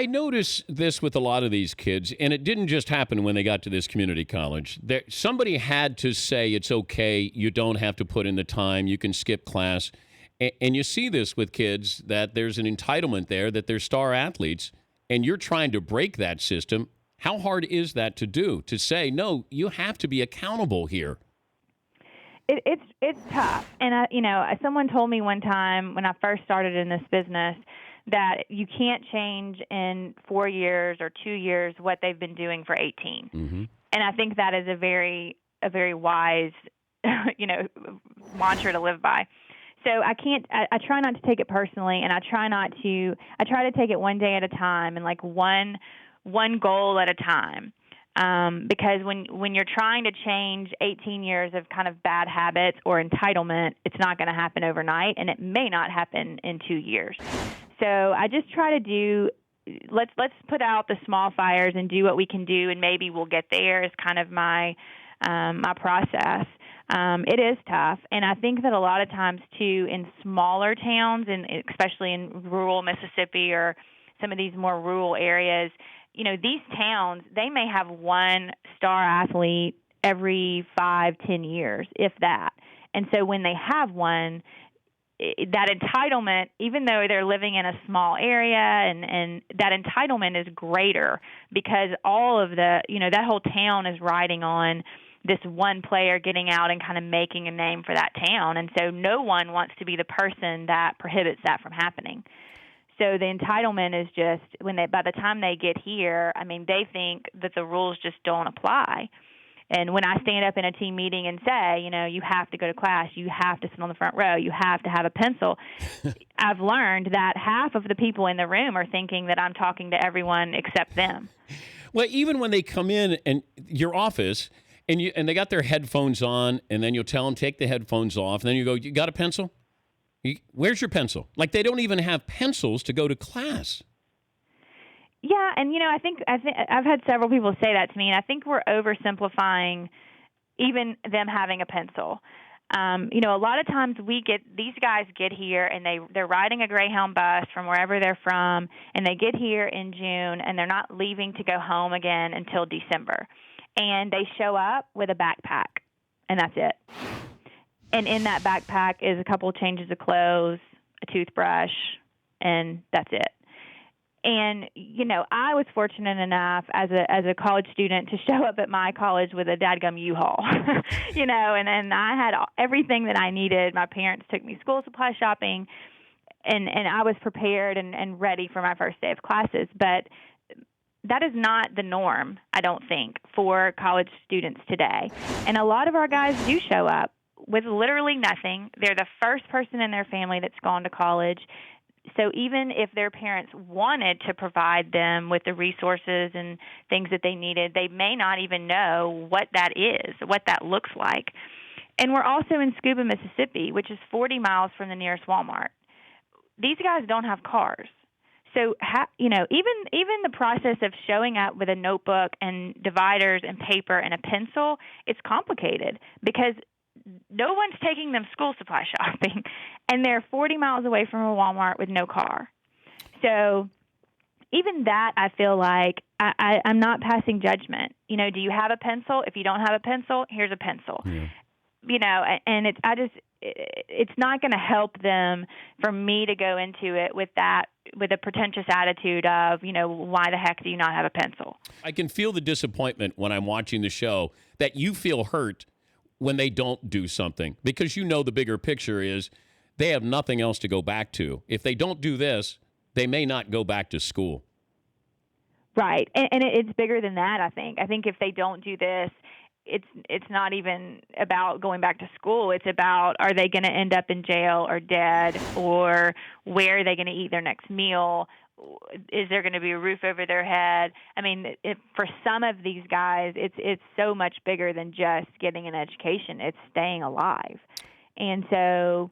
I notice this with a lot of these kids, and it didn't just happen when they got to this community college. Somebody had to say it's okay, you don't have to put in the time, you can skip class. And you see this with kids, that there's an entitlement there, that they're star athletes, and you're trying to break that system. How hard is that to do, to say, no, you have to be accountable here? It's tough. And, someone told me one time when I first started in this business that you can't change in 4 years or 2 years what they've been doing for 18. Mm-hmm. And I think that is a very wise, mantra to live by. So I try not to take it personally, and I try to take it one day at a time and like one goal at a time. Because when you're trying to change 18 years of kind of bad habits or entitlement, it's not going to happen overnight, and it may not happen in 2 years. So I just try to let's put out the small fires and do what we can do, and maybe we'll get there is kind of my process. It is tough, and I think that a lot of times too in smaller towns, and especially in rural Mississippi or some of these more rural areas, these towns, they may have one star athlete every 5-10 years, if that. And so when they have one, that entitlement, even though they're living in a small area, and that entitlement is greater because all of that whole town is riding on this one player getting out and kind of making a name for that town. And so no one wants to be the person that prohibits that from happening. So the entitlement is just by the time they get here, they think that the rules just don't apply. And when I stand up in a team meeting and say, you have to go to class, you have to sit on the front row, you have to have a pencil, I've learned that half of the people in the room are thinking that I'm talking to everyone except them. Well, even when they come in and your office and they got their headphones on, and then you'll tell them, take the headphones off, and then you go, you got a pencil? Where's your pencil? Like, they don't even have pencils to go to class. Yeah, and I think I've had several people say that to me, and I think we're oversimplifying even them having a pencil. A lot of times these guys get here and they're riding a Greyhound bus from wherever they're from, and they get here in June and they're not leaving to go home again until December. And they show up with a backpack, and that's it. And in that backpack is a couple of changes of clothes, a toothbrush, and that's it. And, I was fortunate enough as a college student to show up at my college with a dadgum U-Haul, and then I had everything that I needed. My parents took me school supply shopping, and I was prepared and ready for my first day of classes. But that is not the norm, I don't think, for college students today. And a lot of our guys do show up with literally nothing. They're the first person in their family that's gone to college. So even if their parents wanted to provide them with the resources and things that they needed, they may not even know what that is, what that looks like. And we're also in Scuba, Mississippi, which is 40 miles from the nearest Walmart. These guys don't have cars. So, even the process of showing up with a notebook and dividers and paper and a pencil, it's complicated because no one's taking them school supply shopping, and they're 40 miles away from a Walmart with no car. So even that, I feel like I'm not passing judgment. Do you have a pencil? If you don't have a pencil, here's a pencil. Yeah. And it's not going to help them for me to go into it with a pretentious attitude of, why the heck do you not have a pencil? I can feel the disappointment when I'm watching the show that you feel hurt when they don't do something, because the bigger picture is they have nothing else to go back to. If they don't do this, they may not go back to school. Right. And it's bigger than that, I think. I think if they don't do this, it's not even about going back to school. It's about, are they going to end up in jail or dead, or where are they going to eat their next meal? Is there going to be a roof over their head? For some of these guys, it's so much bigger than just getting an education. It's staying alive. And so,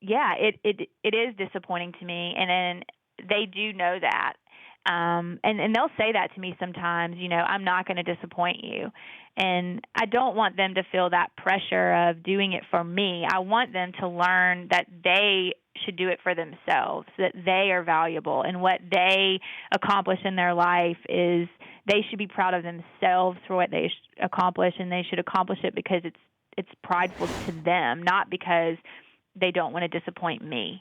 yeah, it is disappointing to me. And then they do know that. And they'll say that to me sometimes, I'm not going to disappoint you. And I don't want them to feel that pressure of doing it for me. I want them to learn that they should do it for themselves, that they are valuable, and what they accomplish in their life is they should be proud of themselves for what they accomplish, and they should accomplish it because it's prideful to them, not because they don't want to disappoint me.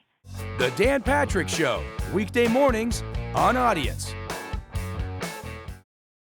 The Dan Patrick Show, weekday mornings on Audience.